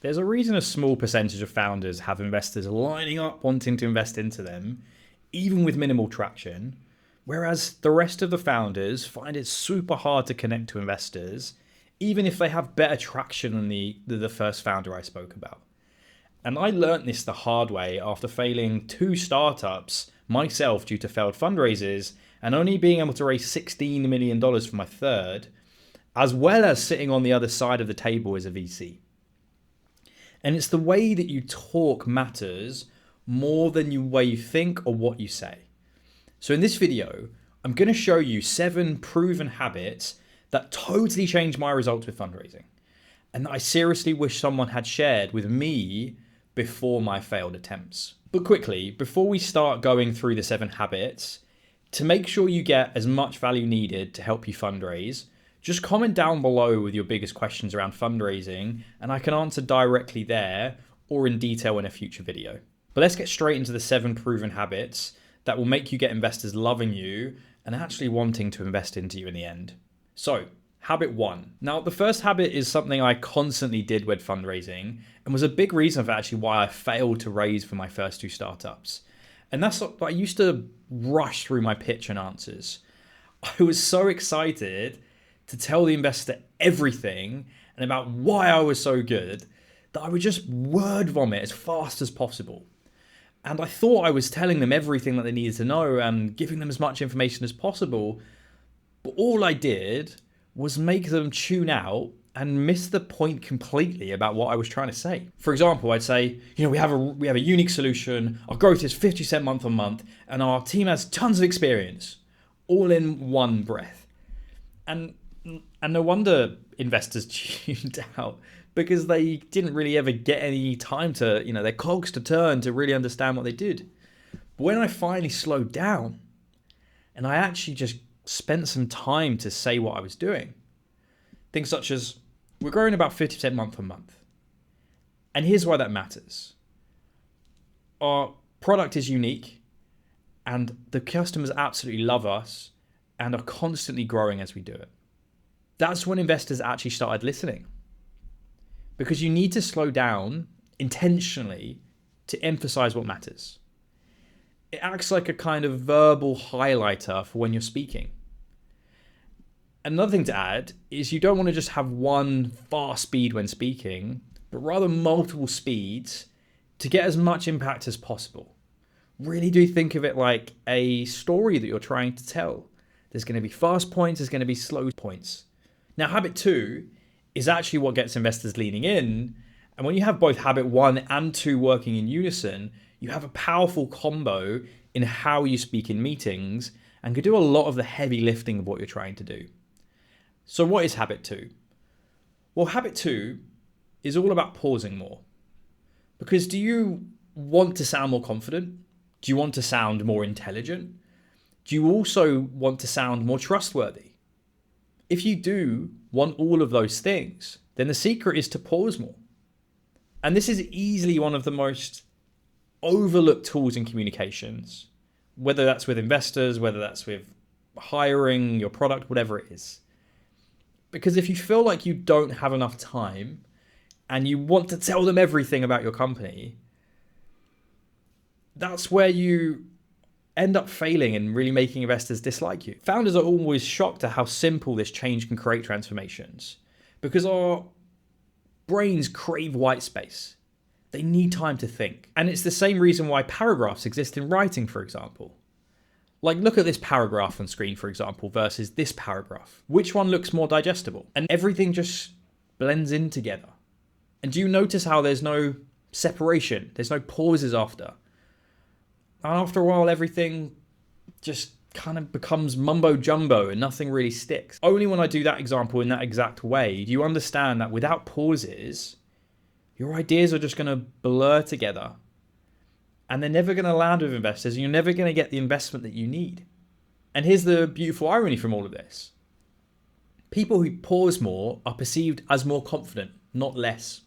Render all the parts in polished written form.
There's a reason a small percentage of founders have investors lining up wanting to invest into them, even with minimal traction, whereas the rest of the founders find it super hard to connect to investors, even if they have better traction than the first founder I spoke about. And I learnt this the hard way after failing 2 startups myself due to failed fundraisers and only being able to raise $16 million for my third, as well as sitting on the other side of the table as a VC. And it's the way that you talk matters more than the way you think or what you say. So in this video, I'm going to show you 7 proven habits that totally changed my results with fundraising, and that I seriously wish someone had shared with me before my failed attempts. But quickly, before we start going through the 7 habits, to make sure you get as much value needed to help you fundraise, just comment down below with your biggest questions around fundraising, and I can answer directly there or in detail in a future video. But let's get straight into the 7 proven habits that will make you get investors loving you and actually wanting to invest into you in the end. So, habit 1. Now, the first habit is something I constantly did with fundraising and was a big reason for actually why I failed to raise for my first 2 startups. And that's what I used to rush through my pitch and answers. I was so excited to tell the investor everything and about why I was so good that I would just word vomit as fast as possible. And I thought I was telling them everything that they needed to know and giving them as much information as possible. But all I did was make them tune out and miss the point completely about what I was trying to say. For example, I'd say, we have a unique solution, our growth is 50% month on month, and our team has tons of experience, all in one breath. And no wonder investors tuned out, because they didn't really ever get any time to, their cogs to turn to really understand what they did. But when I finally slowed down and I actually just spent some time to say what I was doing, things such as, we're growing about 50% month on month. And here's why that matters. Our product is unique and the customers absolutely love us and are constantly growing as we do it. That's when investors actually started listening. Because you need to slow down intentionally to emphasize what matters. It acts like a kind of verbal highlighter for when you're speaking. Another thing to add is you don't want to just have one fast speed when speaking, but rather multiple speeds to get as much impact as possible. Really do think of it like a story that you're trying to tell. There's going to be fast points, there's going to be slow points. Now, habit 2 is actually what gets investors leaning in. And when you have both habit 1 and 2 working in unison, you have a powerful combo in how you speak in meetings and can do a lot of the heavy lifting of what you're trying to do. So what is habit 2? Well, habit 2 is all about pausing more. Because do you want to sound more confident? Do you want to sound more intelligent? Do you also want to sound more trustworthy? If you do want all of those things, then the secret is to pause more. And this is easily one of the most overlooked tools in communications, whether that's with investors, whether that's with hiring your product, whatever it is. Because if you feel like you don't have enough time and you want to tell them everything about your company, that's where you end up failing and really making investors dislike you. Founders are always shocked at how simple this change can create transformations, because our brains crave white space. They need time to think. And it's the same reason why paragraphs exist in writing, for example. Like, look at this paragraph on screen, for example, versus this paragraph. Which one looks more digestible? And everything just blends in together. And do you notice how there's no separation? There's no pauses after. And after a while, everything just kind of becomes mumbo jumbo and nothing really sticks. Only when I do that example in that exact way do you understand that without pauses, your ideas are just going to blur together. And they're never going to land with investors, and you're never going to get the investment that you need. And here's the beautiful irony from all of this. People who pause more are perceived as more confident, not less.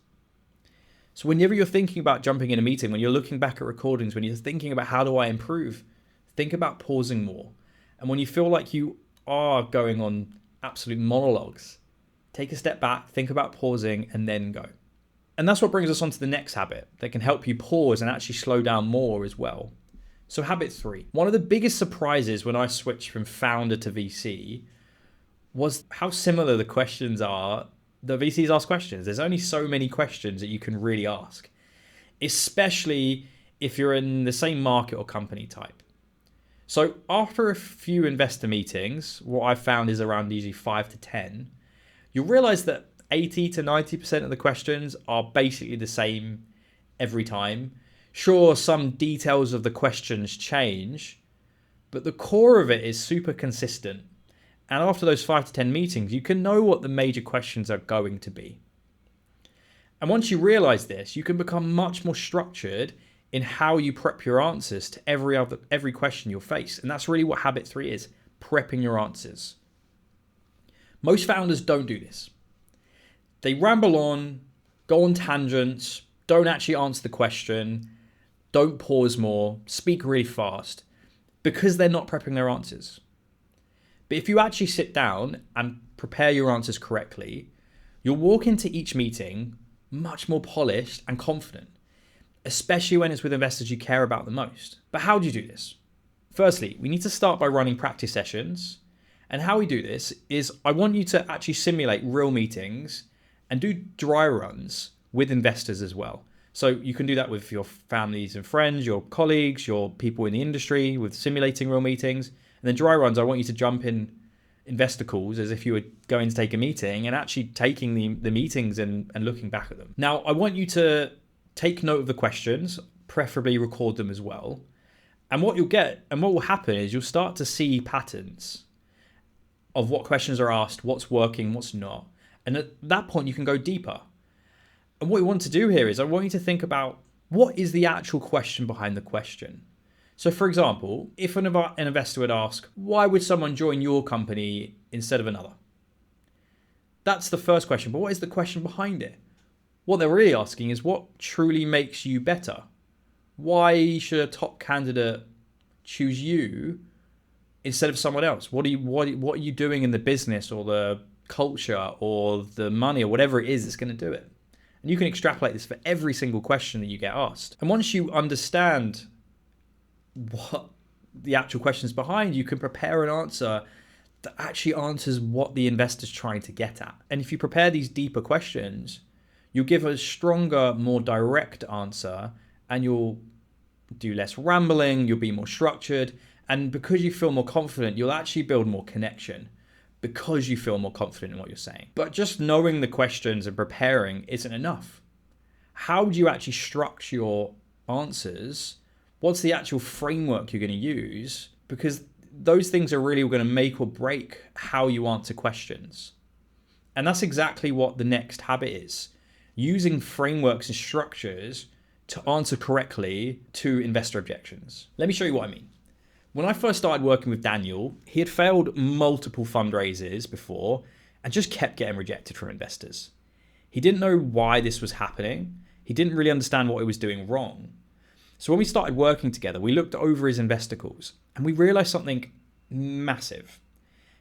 So whenever you're thinking about jumping in a meeting, when you're looking back at recordings, when you're thinking about how do I improve, think about pausing more. And when you feel like you are going on absolute monologues, take a step back, think about pausing, and then go. And that's what brings us on to the next habit that can help you pause and actually slow down more as well. So habit 3, one of the biggest surprises when I switched from founder to VC was how similar the questions are. The VCs ask questions. There's only so many questions that you can really ask, especially if you're in the same market or company type. So after a few investor meetings, what I've found is around usually 5 to 10, you'll realize that 80 to 90% of the questions are basically the same every time. Sure, some details of the questions change, but the core of it is super consistent. And after those 5 to 10 meetings, you can know what the major questions are going to be. And once you realize this, you can become much more structured in how you prep your answers to every question you'll face. And that's really what habit 3 is, prepping your answers. Most founders don't do this. They ramble on, go on tangents, don't actually answer the question, don't pause more, speak really fast, because they're not prepping their answers. But if you actually sit down and prepare your answers correctly, you'll walk into each meeting much more polished and confident, especially when it's with investors you care about the most. But how do you do this? Firstly, we need to start by running practice sessions. And how we do this is I want you to actually simulate real meetings and do dry runs with investors as well. So you can do that with your families and friends, your colleagues, your people in the industry, with simulating real meetings. And then dry runs, I want you to jump in investor calls as if you were going to take a meeting and actually taking the meetings and looking back at them. Now, I want you to take note of the questions, preferably record them as well. And what you'll get and what will happen is you'll start to see patterns of what questions are asked, what's working, what's not. And at that point, you can go deeper. And what we want to do here is I want you to think about what is the actual question behind the question. So for example, if an investor would ask, why would someone join your company instead of another? That's the first question, but what is the question behind it? What they're really asking is what truly makes you better? Why should a top candidate choose you instead of someone else? What are you doing in the business or the culture or the money or whatever it is that's going to do it? And you can extrapolate this for every single question that you get asked. And once you understand what the actual questions behind, you can prepare an answer that actually answers what the investor's trying to get at. And if you prepare these deeper questions, you'll give a stronger, more direct answer, and you'll do less rambling, you'll be more structured, and because you feel more confident, you'll actually build more connection because you feel more confident in what you're saying. But just knowing the questions and preparing isn't enough. How do you actually structure your answers? What's the actual framework you're going to use? Because those things are really going to make or break how you answer questions. And that's exactly what the next habit is. Using frameworks and structures to answer correctly to investor objections. Let me show you what I mean. When I first started working with Daniel, he had failed multiple fundraisers before and just kept getting rejected from investors. He didn't know why this was happening. He didn't really understand what he was doing wrong. So when we started working together, we looked over his investor calls and we realized something massive.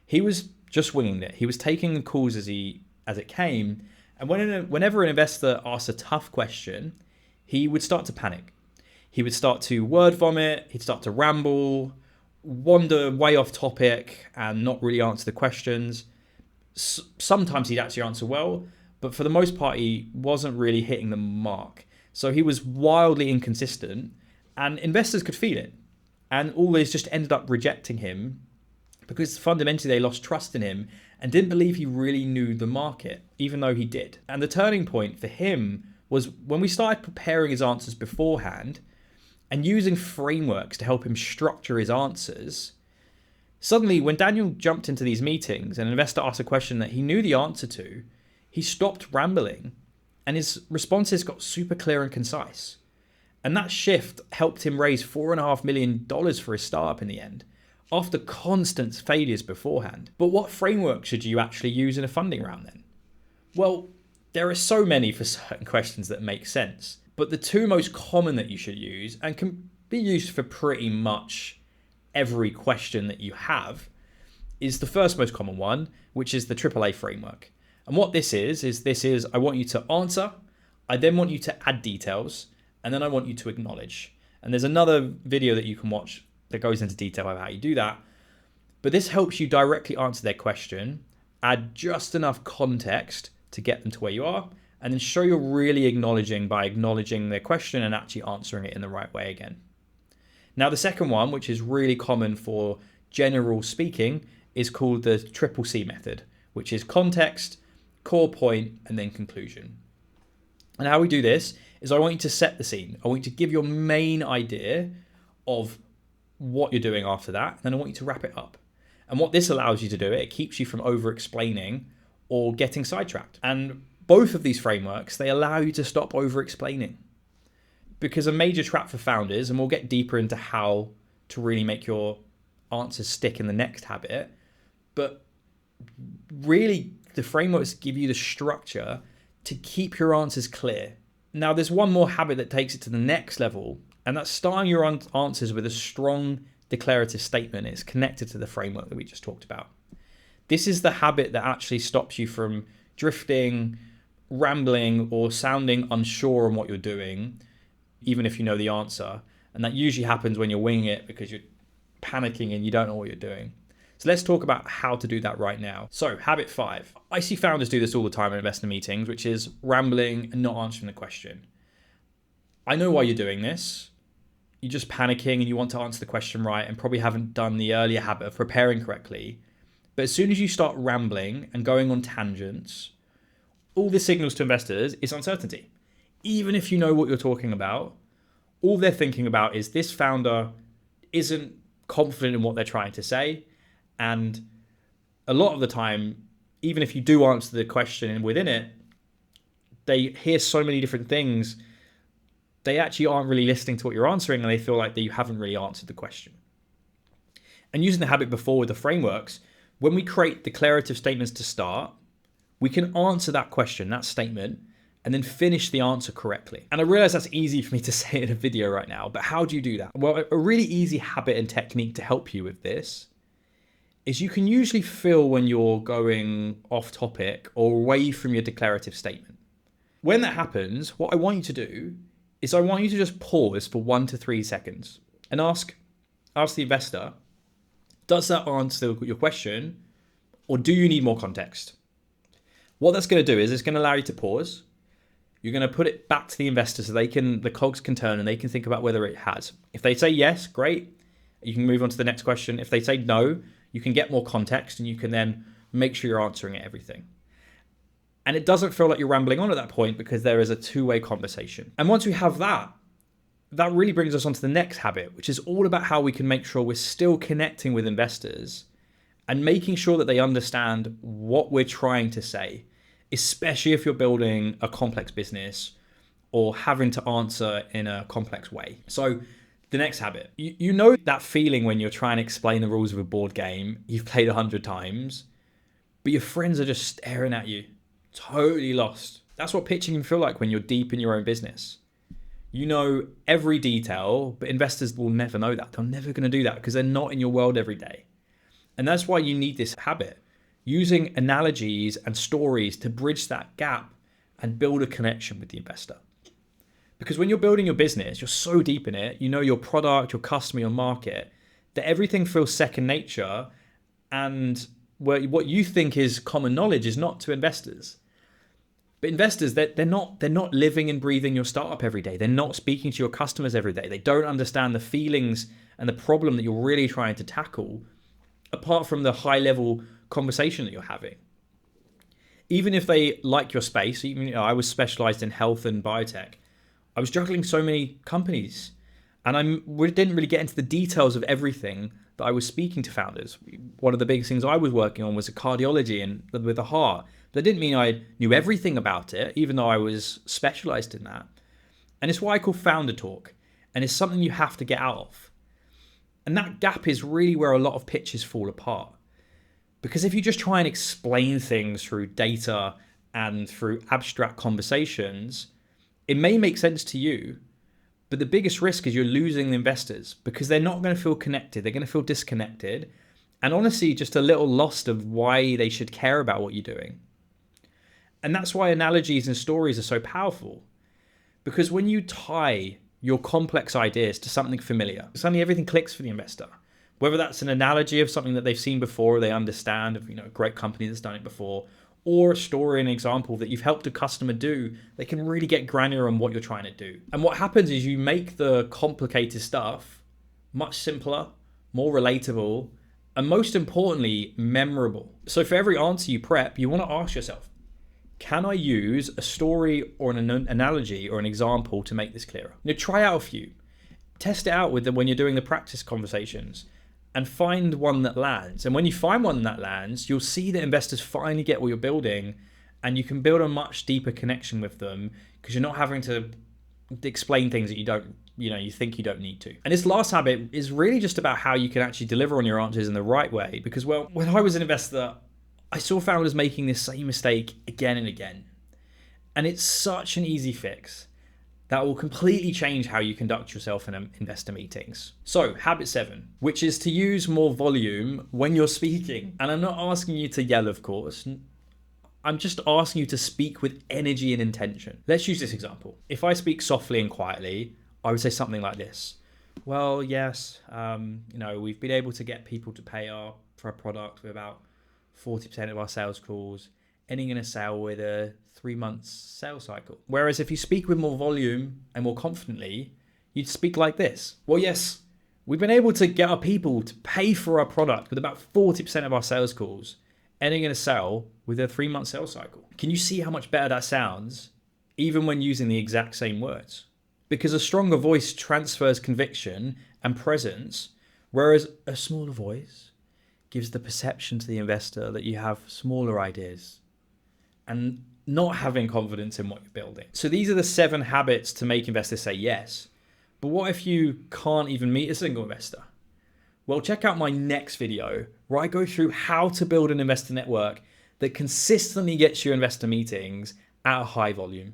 He was just winging it. He was taking the calls as it came. And whenever an investor asked a tough question, he would start to panic. He would start to word vomit. He'd start to ramble, wander way off topic and not really answer the questions. Sometimes he'd actually answer well, but for the most part, he wasn't really hitting the mark. So he was wildly inconsistent and investors could feel it. And always just ended up rejecting him because fundamentally they lost trust in him and didn't believe he really knew the market, even though he did. And the turning point for him was when we started preparing his answers beforehand and using frameworks to help him structure his answers. Suddenly, when Daniel jumped into these meetings and an investor asked a question that he knew the answer to, he stopped rambling and his responses got super clear and concise. And that shift helped him raise $4.5 million for his startup in the end, after constant failures beforehand. But what framework should you actually use in a funding round then? Well, there are so many for certain questions that make sense, but the two most common that you should use, and can be used for pretty much every question that you have, is the first most common one, which is the AAA framework. And what this is I want you to answer, I then want you to add details, and then I want you to acknowledge. And there's another video that you can watch that goes into detail about how you do that. But this helps you directly answer their question, add just enough context to get them to where you are, and then show you're really acknowledging by acknowledging their question and actually answering it in the right way again. Now, the second one, which is really common for general speaking, is called the triple C method, which is context, core point, and then conclusion. And how we do this is I want you to set the scene. I want you to give your main idea of what you're doing after that, and then I want you to wrap it up. And what this allows you to do, it keeps you from over-explaining or getting sidetracked. And both of these frameworks, they allow you to stop over-explaining. Because a major trap for founders, and we'll get deeper into how to really make your answers stick in the next habit, but really the frameworks give you the structure to keep your answers clear. Now, there's one more habit that takes it to the next level, and that's starting your answers with a strong declarative statement. It's connected to the framework that we just talked about. This is the habit that actually stops you from drifting, rambling, or sounding unsure on what you're doing, even if you know the answer. And that usually happens when you're winging it because you're panicking and you don't know what you're doing. So let's talk about how to do that right now. So habit 5. I see founders do this all the time in investor meetings, which is rambling and not answering the question. I know why you're doing this. You're just panicking and you want to answer the question right and probably haven't done the earlier habit of preparing correctly. But as soon as you start rambling and going on tangents, all this signals to investors is uncertainty. Even if you know what you're talking about, all they're thinking about is this founder isn't confident in what they're trying to say. And a lot of the time, even if you do answer the question within it, they hear so many different things, they actually aren't really listening to what you're answering, and they feel like that you haven't really answered the question. And using the habit before with the frameworks, when we create declarative statements to start, we can answer that question, that statement, and then finish the answer correctly. And I realize that's easy for me to say in a video right now, but how do you do that? Well, a really easy habit and technique to help you with this is you can usually feel when you're going off topic or away from your declarative statement. When that happens, what I want you to do is I want you to just pause for 1 to 3 seconds and ask the investor, does that answer your question, or do you need more context? What that's going to do is it's going to allow you to pause. You're going to put it back to the investor so the cogs can turn and they can think about whether it has. If they say yes, great. You can move on to the next question. If they say no, you can get more context and you can then make sure you're answering everything. And it doesn't feel like you're rambling on at that point because there is a two-way conversation. And once we have that really brings us on to the next habit, which is all about how we can make sure we're still connecting with investors and making sure that they understand what we're trying to say, especially if you're building a complex business or having to answer in a complex way. So the next habit, you know that feeling when you're trying to explain the rules of a board game you've played 100 times, but your friends are just staring at you, totally lost. That's what pitching can feel like when you're deep in your own business. You know every detail, but investors will never know that. They're never going to do that because they're not in your world every day. And that's why you need this habit, using analogies and stories to bridge that gap and build a connection with the investor. Because when you're building your business, you're so deep in it, you know your product, your customer, your market, that everything feels second nature, and what you think is common knowledge is not to investors. But investors, they're not living and breathing your startup every day. They're not speaking to your customers every day. They don't understand the feelings and the problem that you're really trying to tackle, apart from the high level conversation that you're having. Even if they like your space, I was specialized in health and biotech. I was juggling so many companies, and we didn't really get into the details of everything that I was speaking to founders. One of the biggest things I was working on was cardiology and with the heart. That didn't mean I knew everything about it, even though I was specialized in that. And it's what I call founder talk, and it's something you have to get out of. And that gap is really where a lot of pitches fall apart. Because if you just try and explain things through data and through abstract conversations, it may make sense to you, but the biggest risk is you're losing the investors because they're not going to feel connected. They're going to feel disconnected and honestly just a little lost of why they should care about what you're doing. And that's why analogies and stories are so powerful, Because when you tie your complex ideas to something familiar, suddenly everything clicks for the investor. Whether that's an analogy of something that they've seen before, or they understand of, a great company that's done it before, or a story, an example that you've helped a customer do, they can really get granular on what you're trying to do. And what happens is you make the complicated stuff much simpler, more relatable, and most importantly, memorable. So for every answer you prep, you want to ask yourself, can I use a story or an analogy or an example to make this clearer? Try out a few. Test it out with them when you're doing the practice conversations and find one that lands. And when you find one that lands, you'll see that investors finally get what you're building, and you can build a much deeper connection with them because you're not having to explain things that you think you don't need to. And this last habit is really just about how you can actually deliver on your answers in the right way. Because, well, when I was an investor, I saw founders making this same mistake again and again. And it's such an easy fix that will completely change how you conduct yourself in investor meetings. So, habit 7, which is to use more volume when you're speaking. And I'm not asking you to yell, of course. I'm just asking you to speak with energy and intention. Let's use this example. If I speak softly and quietly, I would say something like this. Well, yes, we've been able to get people to pay for our product with about 40% of our sales calls, ending in a sale with a 3-month sales cycle. Whereas if you speak with more volume and more confidently, you'd speak like this. Well, yes, we've been able to get our people to pay for our product with about 40% of our sales calls, ending in a sale with a 3-month sales cycle. Can you see how much better that sounds, even when using the exact same words? Because a stronger voice transfers conviction and presence, whereas a smaller voice gives the perception to the investor that you have smaller ideas and not having confidence in what you're building. So these are the 7 habits to make investors say yes. But what if you can't even meet a single investor? Well, check out my next video where I go through how to build an investor network that consistently gets you investor meetings at a high volume.